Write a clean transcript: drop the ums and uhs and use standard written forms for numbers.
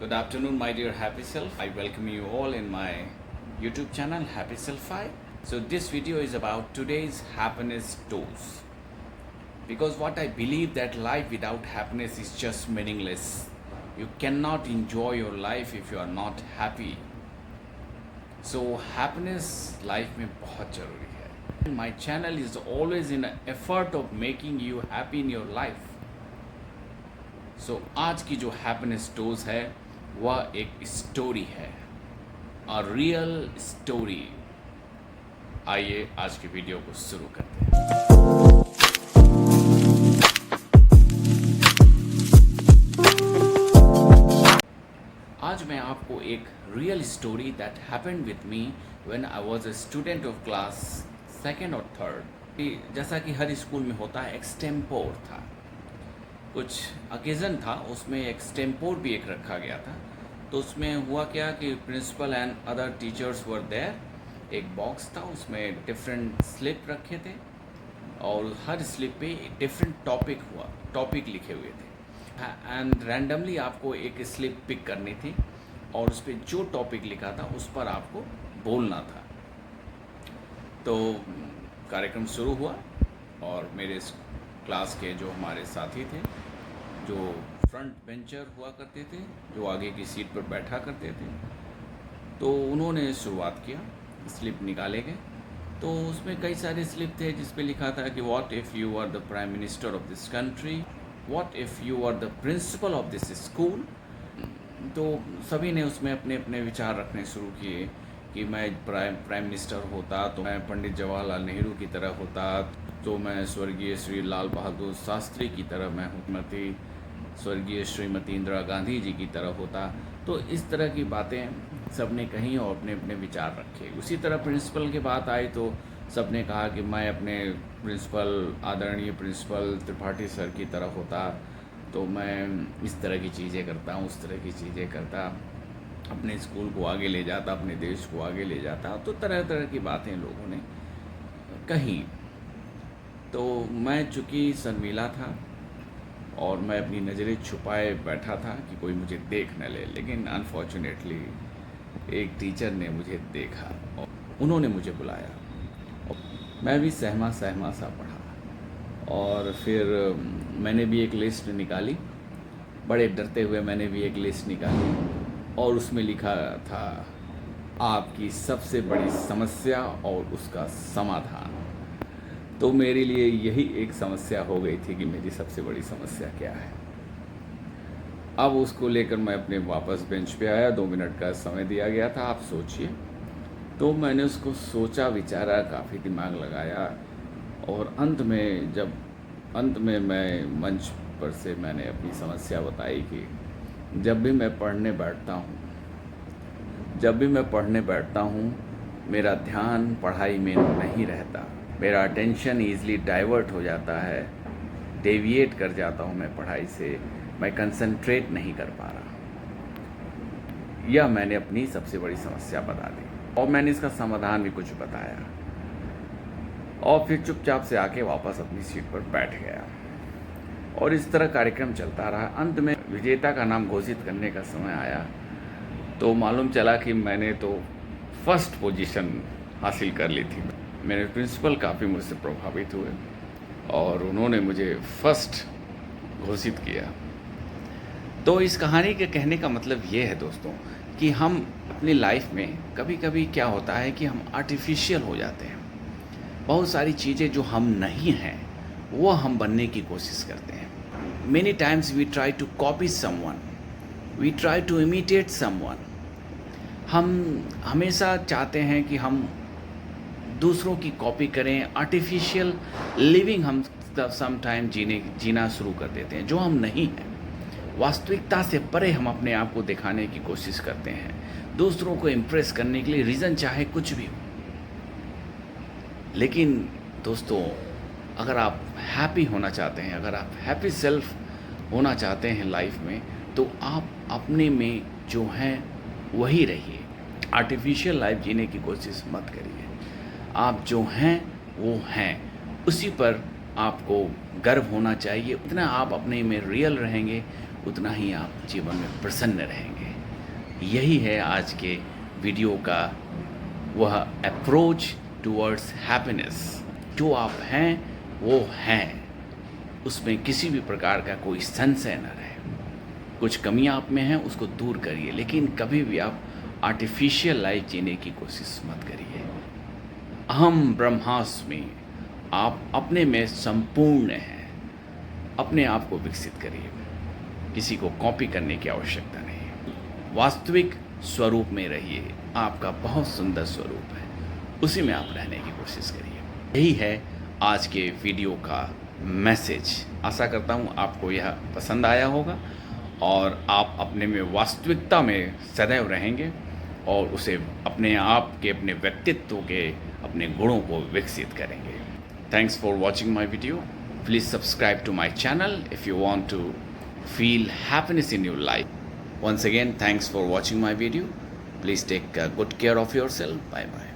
Good afternoon, my dear happy self. I welcome you all in my YouTube channel, Happy Self. So, this video is about today's happiness dose. Because what I believe that life without happiness is just meaningless. You cannot enjoy your life if you are not happy. So, happiness life में बहुत जरूरी है. My channel is always in an effort of making you happy in your life. So, आज की जो happiness dose है वह एक स्टोरी है, अ रियल स्टोरी. आइए आज की वीडियो को शुरू करते हैं. आज मैं आपको एक real story that happened with me when I was a student of class second और थर्ड. जैसा कि हर स्कूल में होता है, एक्सटेम्पोर था. कुछ ओकेज़न था, उसमें एक्सटेम्पोर भी एक रखा गया था. तो उसमें हुआ क्या कि principal and other teachers were there. एक बॉक्स था, उसमें डिफरेंट स्लिप रखे थे और हर स्लिप पे डिफरेंट टॉपिक लिखे हुए थे. एंड रैंडमली आपको एक स्लिप पिक करनी थी और उस पर जो टॉपिक लिखा था उस पर आपको बोलना था. तो कार्यक्रम शुरू हुआ और मेरे क्लास के जो हमारे साथी थे, जो फ्रंट बेंचर हुआ करते थे, जो आगे की सीट पर बैठा करते थे, तो उन्होंने शुरुआत किया. स्लिप निकाले गए तो उसमें कई सारे स्लिप थे जिस पे लिखा था कि what if you are the prime minister of this country, what if you are the principal of this school. तो सभी ने उसमें अपने अपने विचार रखने शुरू किए कि मैं प्राइम मिनिस्टर होता तो मैं पंडित जवाहरलाल नेहरू की तरह होता, तो मैं स्वर्गीय श्री लाल बहादुर शास्त्री की तरह मैं हुकूमती स्वर्गीय श्रीमती इंदिरा गांधी जी की तरह होता. तो इस तरह की बातें सब ने कहीं और अपने अपने विचार रखे. उसी तरह प्रिंसिपल की बात आई तो सब ने कहा कि मैं अपने आदरणीय प्रिंसिपल त्रिपाठी सर की तरह होता, तो मैं इस तरह की चीज़ें करता, उस तरह की चीज़ें करता, अपने स्कूल को आगे ले जाता, अपने देश को आगे ले जाता. तो तरह तरह की बातें लोगों ने कही. तो मैं चूँकि शर्मीला था और मैं अपनी नज़रें छुपाए बैठा था कि कोई मुझे देख न ले, लेकिन अनफॉर्चुनेटली एक टीचर ने मुझे देखा और उन्होंने मुझे बुलाया. और मैं भी सहमा सहमा सा पढ़ा और फिर मैंने भी एक लिस्ट निकाली. बड़े डरते हुए मैंने भी एक लिस्ट निकाली और उसमें लिखा था आपकी सबसे बड़ी समस्या और उसका समाधान. तो मेरे लिए यही एक समस्या हो गई थी कि मेरी सबसे बड़ी समस्या क्या है. अब उसको लेकर मैं अपने वापस बेंच पे आया. 2 मिनट का समय दिया गया था, आप सोचिए. तो मैंने उसको सोचा, विचारा, काफ़ी दिमाग लगाया और अंत में मैं मंच पर से मैंने अपनी समस्या बताई कि जब भी मैं पढ़ने बैठता हूँ मेरा ध्यान पढ़ाई में नहीं रहता. मेरा अटेंशन ईज़िली डाइवर्ट हो जाता है, डेविएट कर जाता हूँ मैं पढ़ाई से, मैं कंसंट्रेट नहीं कर पा रहा. यह मैंने अपनी सबसे बड़ी समस्या बता दी और मैंने इसका समाधान भी कुछ बताया और फिर चुपचाप से आके वापस अपनी सीट पर बैठ गया. और इस तरह कार्यक्रम चलता रहा. अंत में विजेता का नाम घोषित करने का समय आया तो मालूम चला कि मैंने तो फर्स्ट पोजीशन हासिल कर ली थी. मेरे प्रिंसिपल काफ़ी मुझसे प्रभावित हुए और उन्होंने मुझे फर्स्ट घोषित किया. तो इस कहानी के कहने का मतलब ये है दोस्तों कि हम अपनी लाइफ में कभी कभी क्या होता है कि हम आर्टिफिशियल हो जाते हैं. बहुत सारी चीज़ें जो हम नहीं हैं वो हम बनने की कोशिश करते हैं. Many times we try to copy someone, we try to imitate someone. हम हमेशा चाहते हैं कि हम दूसरों की कॉपी करें. आर्टिफिशियल लिविंग हम सम टाइम जीना शुरू कर देते हैं जो हम नहीं हैं. वास्तविकता से परे हम अपने आप को दिखाने की कोशिश करते हैं, दूसरों को इम्प्रेस करने के लिए, रीज़न चाहे कुछ भी हो. लेकिन दोस्तों, अगर आप हैप्पी होना चाहते हैं, अगर आप हैप्पी सेल्फ होना चाहते हैं लाइफ में, तो आप अपने में जो हैं वही रहिए. आर्टिफिशियल लाइफ जीने की कोशिश मत करिए. आप जो हैं वो हैं, उसी पर आपको गर्व होना चाहिए. इतना आप अपने में रियल रहेंगे, उतना ही आप जीवन में प्रसन्न रहेंगे। यही है आज के वीडियो का वह अप्रोच टुवर्ड्स हैप्पीनेस। जो आप हैं वो हैं, उसमें किसी भी प्रकार का कोई संशय न रहे। कुछ कमियां आप में हैं उसको दूर करिए, लेकिन कभी भी आप आर्टिफिशियल लाइफ जीने की कोशिश मत करिए। अहम ब्रह्मास्मि, आप अपने में संपूर्ण हैं। अपने आप को विकसित करिए, किसी को कॉपी करने की आवश्यकता नहीं। वास्तविक स्वरूप में रहिए, आपका बहुत सुंदर स्वरूप है, उसी में आप रहने की कोशिश करिए। यही है आज के वीडियो का मैसेज। आशा करता हूँ आपको यह पसंद आया होगा और आप अपने में वास्तविकता में सदैव रहेंगे और उसे अपने आप के, अपने व्यक्तित्व के, अपने गुणों को विकसित करेंगे। Thanks for watching my video. Please subscribe to my channel if you want to feel happiness in your life. Once again, thanks for watching my video. Please take good care of yourself. Bye bye.